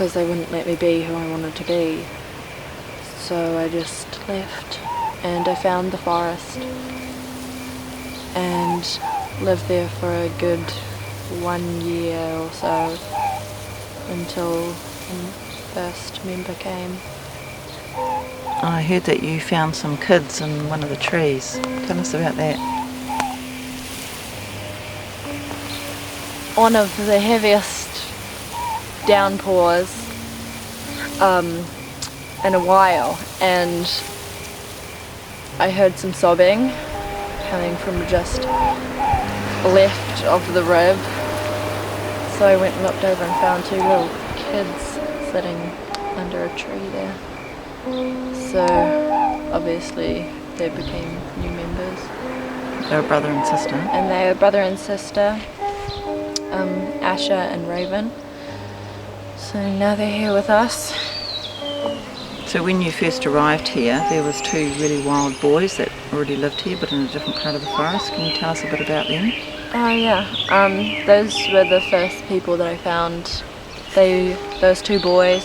because they wouldn't let me be who I wanted to be. So I just left and I found the forest and lived there for a good 1 year or so until the first member came. I heard that you found some kids in one of the trees. Tell us about that. One of the heaviest downpours in a while, and I heard some sobbing coming from just left of the rib. So I went and looked over and found 2 little kids sitting under a tree there. So obviously they became new members. They were brother and sister. And they were brother and sister, Asher and Raven. So now they're here with us. So when you first arrived here, there was 2 really wild boys that already lived here but in a different part of the forest. Can you tell us a bit about them? Oh yeah, those were the first people that I found. Those 2 boys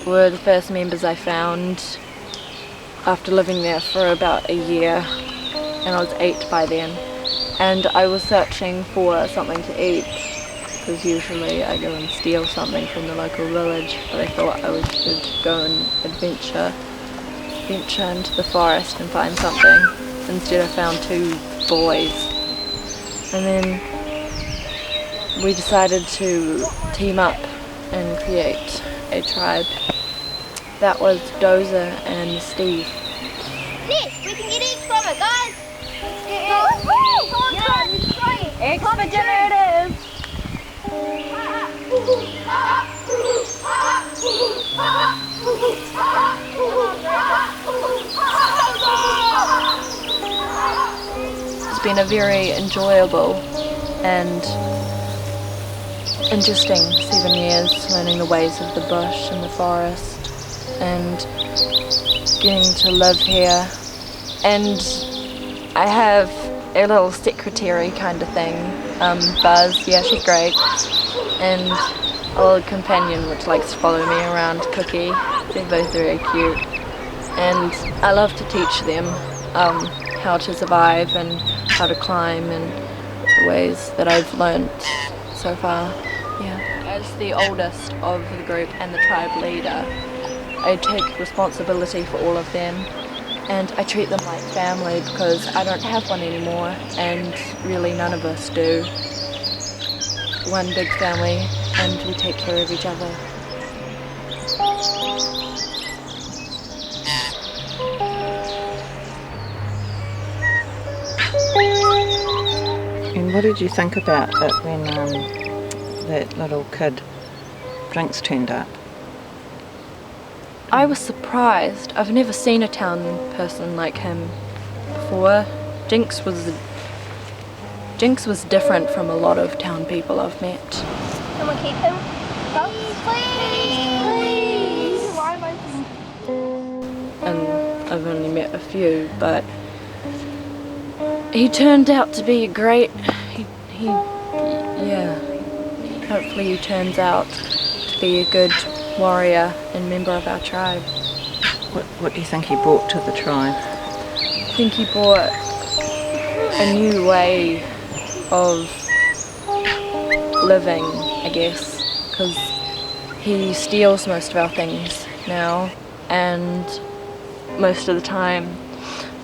were the first members I found after living there for about a year, and I was 8 by then. And I was searching for something to eat, because usually I go and steal something from the local village, but I thought I should go and venture into the forest and find something. Instead I found 2 boys. And then we decided to team up and create a tribe. That was Dozer and Steve. Yes, we can get eggs from it, guys! Come on, try it! Eggs for dinner it is! It's been a very enjoyable and interesting 7 years, learning the ways of the bush and the forest and getting to live here. And I have a little secretary kind of thing, Buzz, yeah, she's great, and a little companion which likes to follow me around, Cookie. They're both very cute, and I love to teach them how to survive and how to climb and the ways that I've learnt so far. Yeah. As the oldest of the group and the tribe leader, I take responsibility for all of them, and I treat them like family because I don't have one anymore, and really none of us do. One big family, and we take care of each other. And what did you think about it when that little kid Drinks turned up? I was surprised. I've never seen a town person like him before. Jinx was different from a lot of town people I've met. Can we keep him? Please! Why am I And I've only met a few, but he turned out to be great. Hopefully he turns out to be a good warrior and member of our tribe. What do you think he brought to the tribe? I think he brought a new way of living, I guess, because he steals most of our things now, and most of the time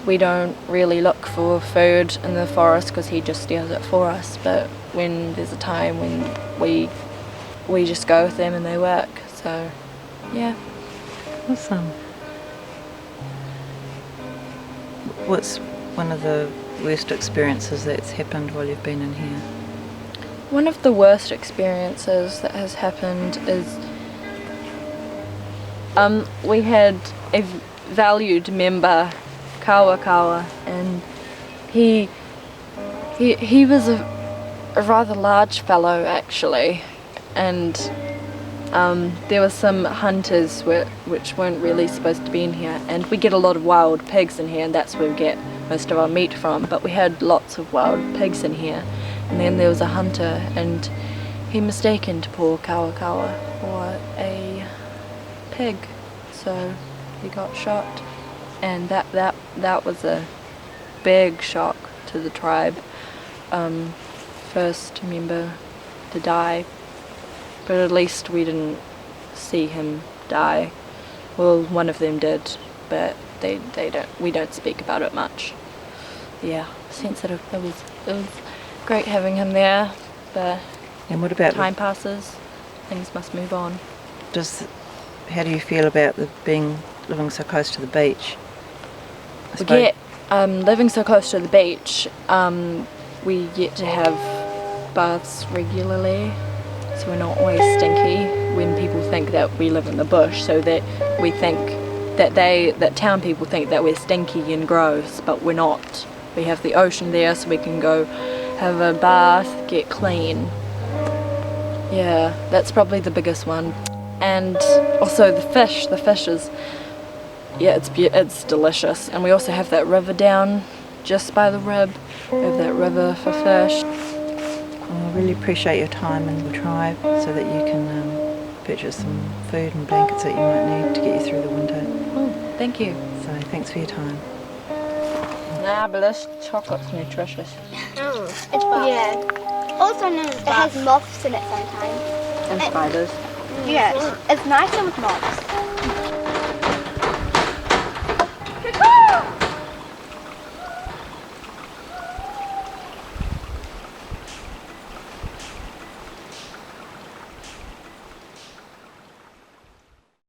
we don't really look for food in the forest because he just steals it for us. But when there's a time when we just go with them and they work, so yeah. Awesome. What's one of the worst experiences that's happened while you've been in here? One of the worst experiences that has happened is we had a valued member, Kawa, and he was a rather large fellow actually, and there were some hunters which weren't really supposed to be in here, and we get a lot of wild pigs in here, and that's where we get most of our meat from, but we had lots of wild pigs in here. And then there was a hunter, and he mistaken to poor Kawakawa for a pig, so he got shot, and that was a big shock to the tribe. First member to die, but at least we didn't see him die. Well, one of them did, but we don't speak about it much. Yeah, sensitive. It was great having him there, but And what about time passes, things must move on. how do you feel about living so close to the beach? We get living so close to the beach. We get to have baths regularly, so we're not always stinky when people think that we live in the bush, so that we think that town people think that we're stinky and gross, but we're not. We have the ocean there, so we can go have a bath, get clean. Yeah, that's probably the biggest one. And also the fish is, yeah, it's delicious. And we also have that river down just by the rib. We have that river for fish. Well, I really appreciate your time in the tribe so that you can purchase some food and blankets that you might need to get you through the winter. Oh, thank you. So thanks for your time. Nah, but this chocolate's nutritious. Oh, it's bark. Yeah. Also known as bark. It has moths in it sometimes. And spiders. Yes, it's nicer with moths.